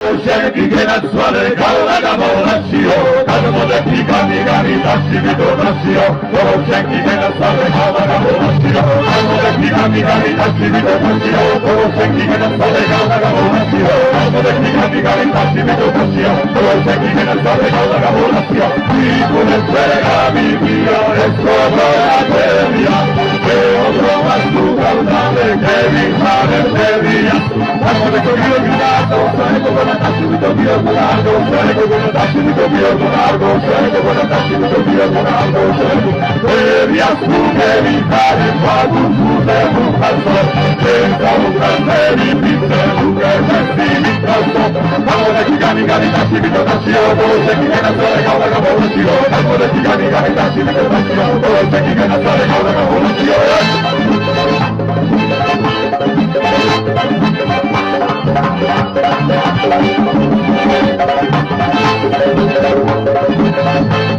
Shaggy get a swallow, Galagamo, Nasio, Galamo, Gani, Tasivito, Nasio, Shaggy get a swallow, Galagamo, Nasio, Gani, Tasivito, Nasio, Shaggy get a swallow, Galagamo, Nasio, Gani, Tasivito, Nasio, Shaggy get a swallow, Galagamo, Nasio, People is better, Via, Escobar, Adelia, Pedro, Astuca, Kevin, Hadelia, I'm going to go to the Subito Dio Monardo, Seneco con Tassito Dio Monardo, Seneco con Tassito Dio Monardo, Via su che mi cade, Fabu su de Bucasso, senza un canteri, pizze, Luca, Messini, Casso, Amore Gani, Tassito, Tassio, Dolce, che viene a fare Cauda Caponaccio, Amore Gani, Tassito, Tassio, Dolce, che viene a fare Cauda Caponaccio, Thank you.